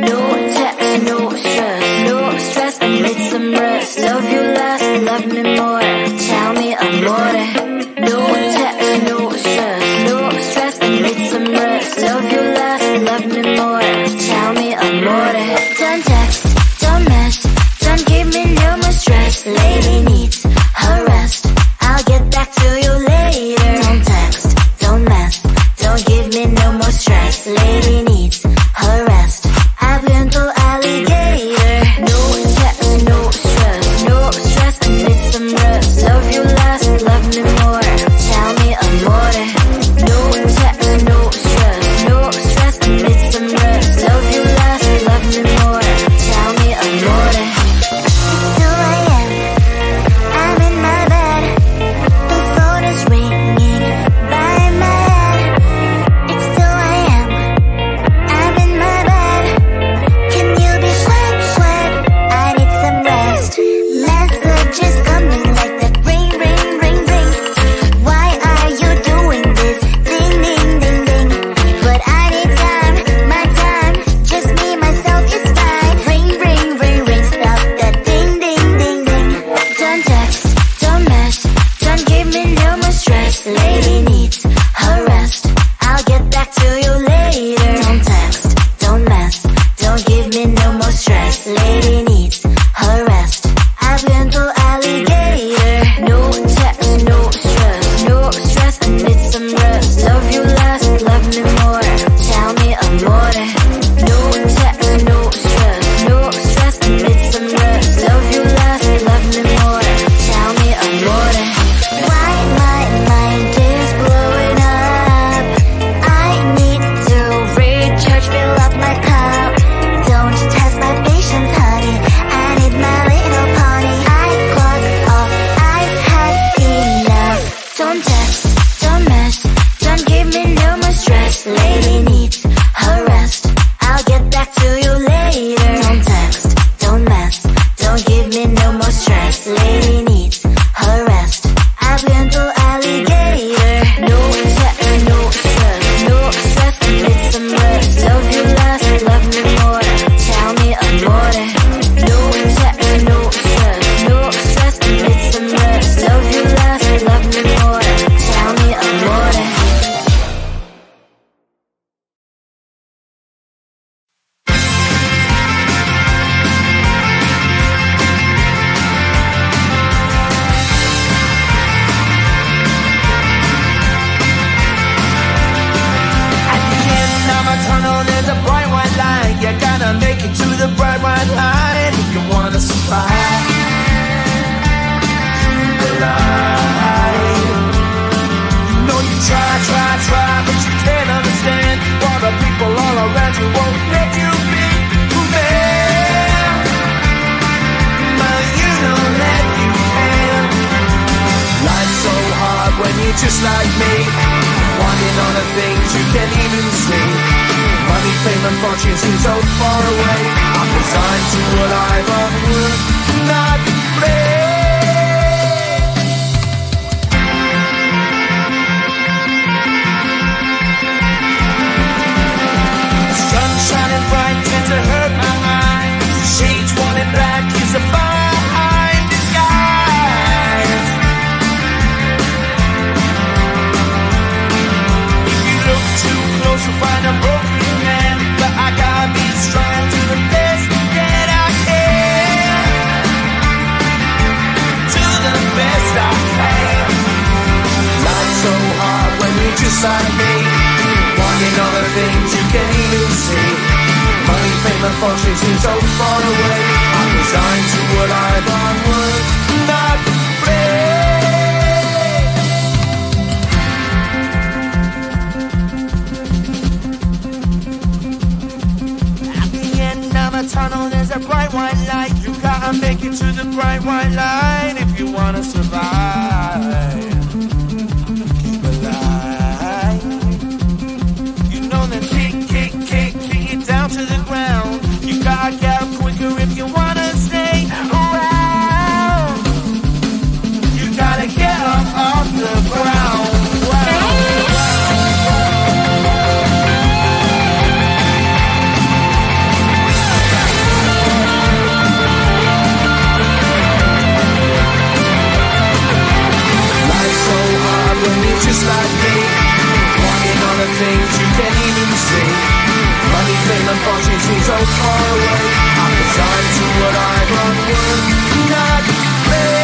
No text, no stress, no stress, I need some rest. Love you less, love me more, tell me amore. No text, no stress, no stress, I need some rest. Love you less, love me more, tell me amore. Don't text, don't mess, don't give me no more stress. Lady needs her rest, I'll get back to you later. Don't text, don't mess, don't give me no more stress. Lady needs her rest, I've been to alligator. No text, no stress, no stress, I need some rest. Love you less, love me more, tell me amore. No text, no stress, no stress, I need some rest. Love you less, love me more, tell me amore. It's 2 a.m., I'm in my bed, the phone is ringing by my head. It's 2 a.m., I'm in my bed, can you be sweat, sweat? I need some rest. Messages coming like that, ring, ring, ring, ring. Why are you doing this? Ding, ding, ding, ding. But I need time, my time, just me, myself is fine. Ring, ring, ring, ring, stop that ding, ding, ding, ding. Don't text, don't mess, don't give me no more stress. Lady needs her rest, I'll get back to you later. Don't text, don't mess, don't give me no more stress. Lady needs her rest, I've been to alligator. No text, no stress, no stress, I need some rest. Love you less, love me more, tell me amore. No text, no stress, no stress, I need some rest. Love you less, love me more, tell me amore. Why my mind is blowing up, I need to recharge, fill up my cup. Don't test my patience, honey, I need my little pony. I clock off, I've had enough. Don't text, don't mess, don't give me no more stress. Lady needs her rest, I'll get back to you later. Don't text, don't mess, don't give me no more stress. Lady needs her rest, I've been to alligator. No text, no stress, no stress, I need some rest. Love you less, love me more, tell me amore. No text, no stress, no stress, I need some rest. Love you less, love me more, tell me amore. At the end of a tunnel, there's a bright white light. You gotta make it to the bright white light if you wanna survive. The light. You know you try, but you can't understand why the people all around you won't let you be who they are. But you know that you can. Life's so hard when you're just like me, wanting all the things you can't even see. Money, fame and fortune seem so far away. I'm resigned to a life of work, not play. Sun shining bright tends to hurt my mind. Shades worn in black is a fine disguise. If you look too close, you'll find a broken man. But I gotta be strong to the best that I can. To the best I can. Life's so hard when you're just like me, wanting all the things you can't even see. Money, fame and fortune seem so far away. I'm resigned to a life on work, not play. At the end of a tunnel, there's a bright white light. You gotta make it to the bright white light if you wanna survive. Keep alive. You know that kick it down to the ground. You gotta get up quicker if you wanna stay around. You gotta get up off the ground. far away. I'm resigned to what I've unlearned, not fair.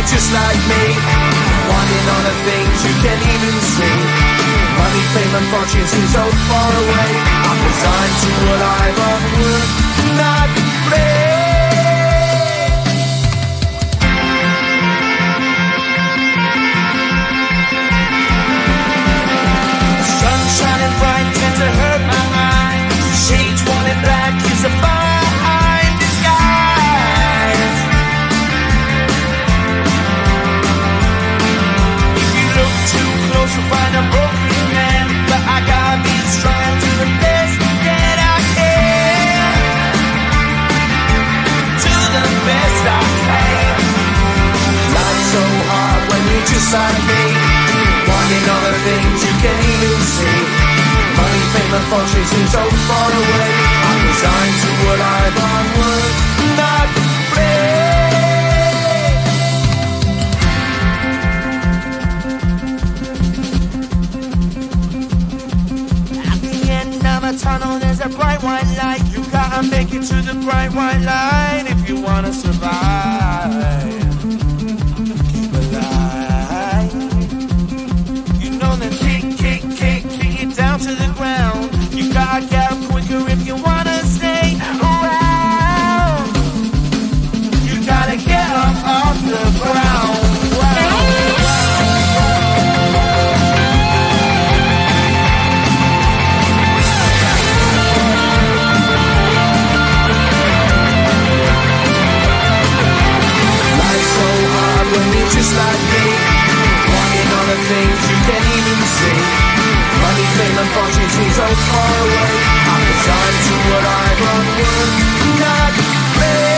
you're just like me, wanting all the things you can't even see. Money, fame and fortune seem so far away. I'm resigned to what I've unworked, not play. Sun shining bright tends to hurt my mind. Shades worn in black is a fine disguise. If you look too close you'll find a broken man, but I gotta be strong to the best that I can. To the best I can. Life's so hard when you're just like me, wanting all the things you can't even see. Money, fame and fortune seem so far away. I'm resigned to what I've unworked, not play. At the end of a tunnel there's a bright white light. You gotta make it to the bright white light if you wanna survive. Keep alive. You know that kick it down to the ground. You gotta get up quicker if you wanna stay around. You gotta get up off the ground. Life's so hard when you're just like me, wanting all the things you can't even see. Money, fame and fortune seem so far away. I'm resigned to what I've unworked, not play.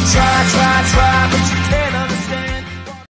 you try